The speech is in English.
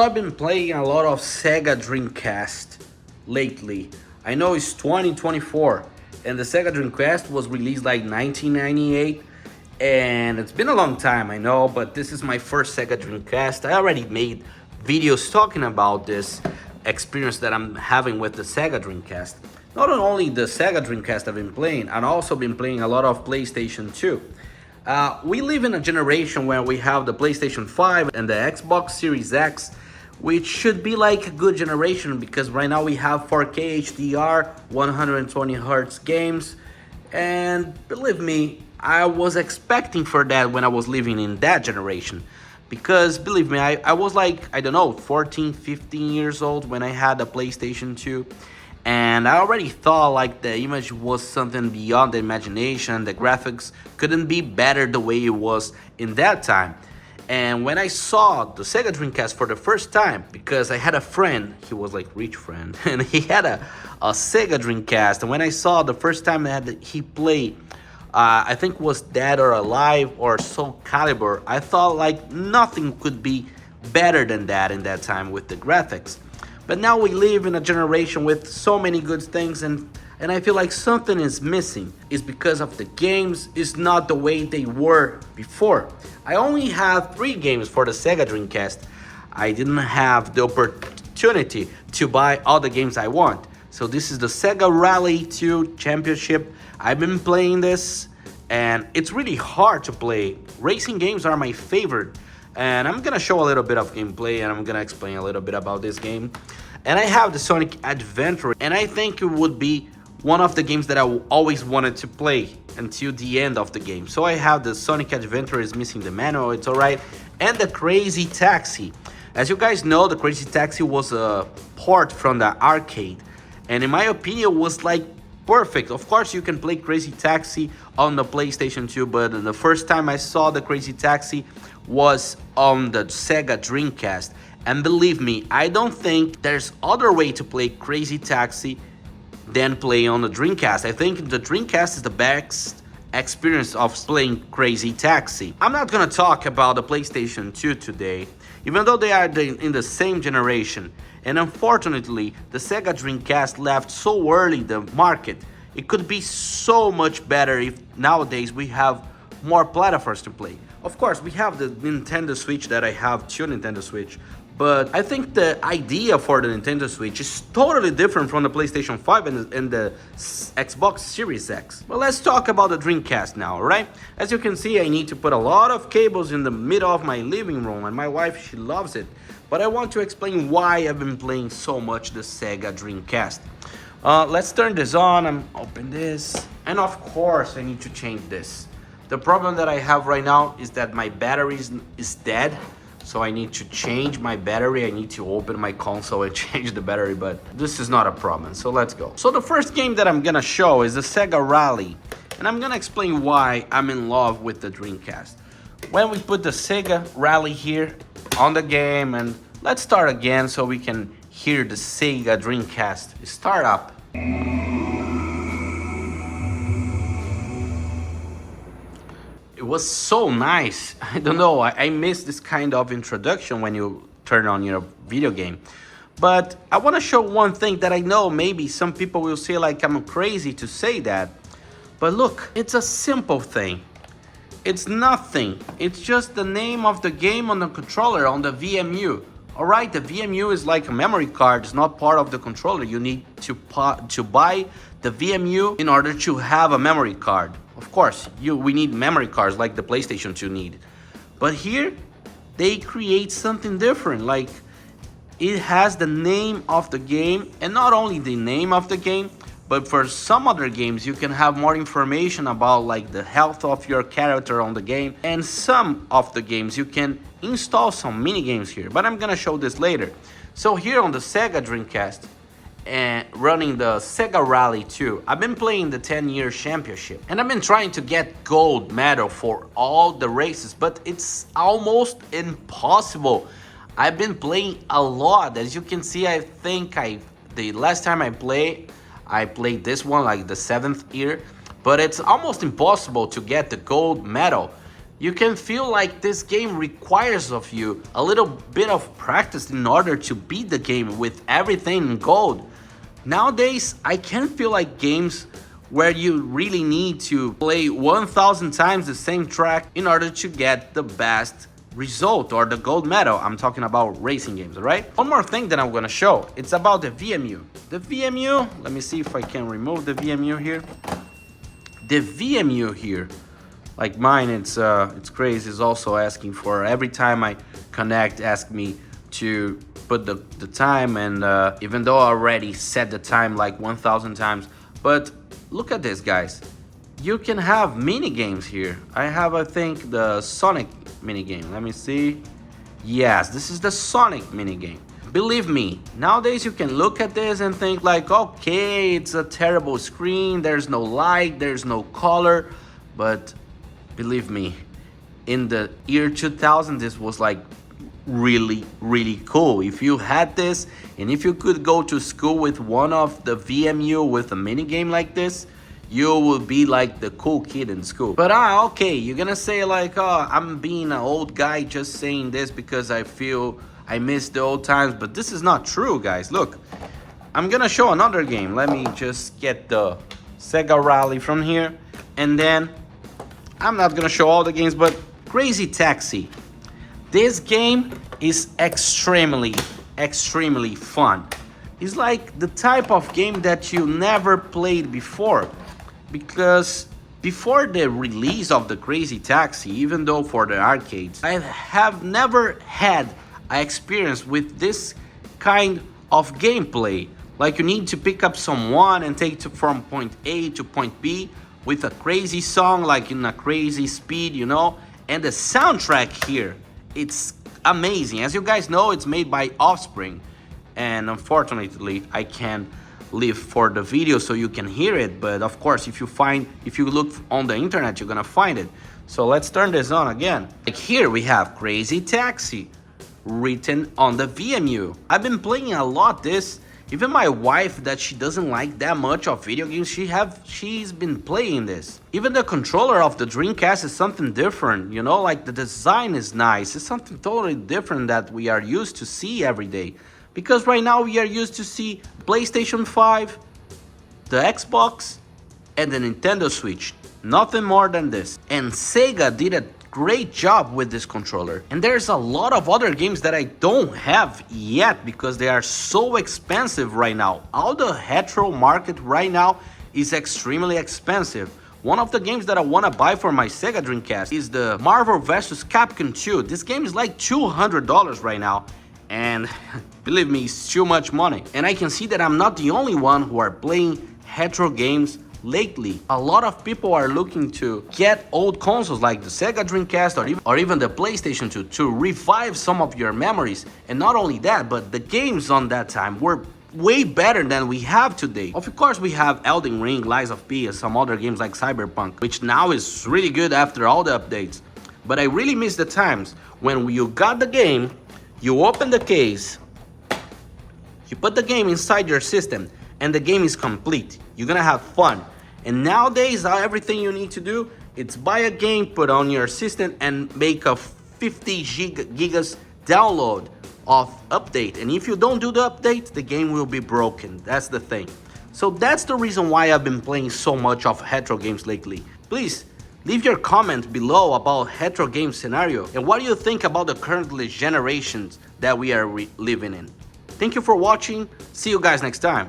I've been playing a lot of Sega Dreamcast lately. I know it's 2024 and the Sega Dreamcast was released like 1998 and it's been a long time, I know, but this is my first Sega Dreamcast. I already made videos talking about this experience that I'm having with the Sega Dreamcast. Not only the Sega Dreamcast I've been playing, I've also been playing a lot of PlayStation 2. We live in a generation where we have the PlayStation 5 and the Xbox Series X, which should be like a good generation because right now we have 4K HDR, 120 Hz games, and believe me, I was expecting for that when I was living in that generation. Because believe me, I was like, I don't know, 14, 15 years old when I had a PlayStation 2. And I already thought like the image was something beyond the imagination. The graphics couldn't be better the way it was in that time. And when I saw the Sega Dreamcast for the first time, because I had a friend, he was like rich friend, and he had a Sega Dreamcast. And when I saw the first time that he played, I think was Dead or Alive or Soul Calibur, I thought like nothing could be better than that in that time with the graphics. But now we live in a generation with so many good things and I feel like something is missing. It's because of the games, it's not the way they were before. I only have 3 games for the Sega Dreamcast. I didn't have the opportunity to buy all the games I want. So this is the Sega Rally 2 Championship. I've been playing this and it's really hard to play. Racing games are my favorite. And I'm gonna show a little bit of gameplay and I'm gonna explain a little bit about this game. And I have the Sonic Adventure, and I think it would be one of the games that I always wanted to play until the end of the game. So I have the Sonic Adventure is missing the manual, it's alright, and the Crazy Taxi. As you guys know, the Crazy Taxi was a port from the arcade, and in my opinion was like perfect. Of course you can play Crazy Taxi on the PlayStation 2, but the first time I saw the Crazy Taxi was on the Sega Dreamcast. And believe me, I don't think there's other way to play Crazy Taxi than play on the Dreamcast. I think the Dreamcast is the best experience of playing Crazy Taxi. I'm not gonna talk about the PlayStation 2 today, even though they are in the same generation. And unfortunately, the Sega Dreamcast left so early the market. It could be so much better if nowadays we have more platforms to play. Of course, we have the Nintendo Switch that I have 2 Nintendo Switch, but I think the idea for the Nintendo Switch is totally different from the PlayStation 5 and the Xbox Series X. But let's talk about the Dreamcast now, alright? As you can see, I need to put a lot of cables in the middle of my living room, and my wife, she loves it. But I want to explain why I've been playing so much the Sega Dreamcast. Let's turn this on, I'm open this, and of course I need to change this. The problem that I have right now is that my battery is dead, so I need to change my battery. I need to open my console and change the battery, but this is not a problem, so let's go. So the first game that I'm gonna show is the Sega Rally, and I'm gonna explain why I'm in love with the Dreamcast. When we put the Sega Rally here on the game, and let's start again so we can hear the Sega Dreamcast start up. It was so nice. I don't know, I miss this kind of introduction when you turn on your video game. But I want to show one thing that I know maybe some people will say like I'm crazy to say that. But look, it's a simple thing. It's nothing. It's just the name of the game on the controller, on the VMU. Alright, the VMU is like a memory card. It's not part of the controller. You need to buy the VMU in order to have a memory card. Of course, we need memory cards like the PlayStation 2 need. But here, they create something different. Like, it has the name of the game, and not only the name of the game, but for some other games, you can have more information about like the health of your character on the game. And some of the games, you can install some mini games here, but I'm gonna show this later. So here on the Sega Dreamcast, and running the Sega Rally 2, I've been playing the 10-year championship, and I've been trying to get gold medal for all the races, but it's almost impossible. I've been playing a lot. As you can see, I think the last time I played this one like the 7th year, but it's almost impossible to get the gold medal. You can feel like this game requires of you a little bit of practice in order to beat the game with everything in gold. Nowadays, I can feel like games where you really need to play 1000 times the same track in order to get the best result or the gold medal. I'm talking about racing games, alright? One more thing that I'm gonna show, it's about the VMU. The VMU, let me see if I can remove the VMU here. The VMU here, like mine, it's crazy, it's also asking for, every time I connect, ask me to put the time, and even though I already set the time like 1000 times, but look at this, guys. You can have mini games here. I have, I think, the Sonic mini game. Let me see. Yes, this is the Sonic mini game. Believe me, nowadays you can look at this and think like, okay, it's a terrible screen, there's no light, there's no color, but believe me, in the year 2000, this was like really cool. If you had this, and if you could go to school with one of the VMU with a mini game like this, you will be like the cool kid in school. But okay, you're gonna say like, oh, I'm being an old guy just saying this because I feel I miss the old times, but this is not true, guys. Look, I'm gonna show another game. Let me just get the Sega Rally from here, and then I'm not gonna show all the games, but Crazy Taxi. This game is extremely fun. It's like the type of game that you never played before, because before the release of the Crazy Taxi, even though for the arcades, I have never had an experience with this kind of gameplay. Like you need to pick up someone and take to from point A to point B with a crazy song, like in a crazy speed, you know? And the soundtrack here, it's amazing. As you guys know, it's made by Offspring, and unfortunately I can't live for the video so you can hear it, but of course if you look on the internet, you're gonna find it. So let's turn this on again. Like here we have Crazy Taxi written on the VMU. I've been playing a lot this. Even my wife, that she doesn't like that much of video games, she's been playing this. Even the controller of the Dreamcast is something different, you know, like the design is nice. It's something totally different that we are used to see every day. Because right now we are used to see PlayStation 5, the Xbox, and the Nintendo Switch. Nothing more than this. And Sega did a great job with this controller. And there's a lot of other games that I don't have yet because they are so expensive right now. All the retro market right now is extremely expensive. One of the games that I want to buy for my Sega Dreamcast is the Marvel vs. Capcom 2. This game is like $200 right now. And believe me, it's too much money. And I can see that I'm not the only one who are playing retro games lately. A lot of people are looking to get old consoles like the Sega Dreamcast or even the PlayStation 2 to revive some of your memories. And not only that, but the games on that time were way better than we have today. Of course, we have Elden Ring, Lies of P, and some other games like Cyberpunk, which now is really good after all the updates. But I really miss the times when you got the game, you open the case, you put the game inside your system, and the game is complete. You're gonna have fun. And nowadays, everything you need to do is buy a game, put on your system, and make a 50 gigas download of update. And if you don't do the update, the game will be broken. That's the thing. So that's the reason why I've been playing so much of retro games lately. Please leave your comment below about retro game scenario and what do you think about the current generations that we are living in. Thank you for watching. See you guys next time.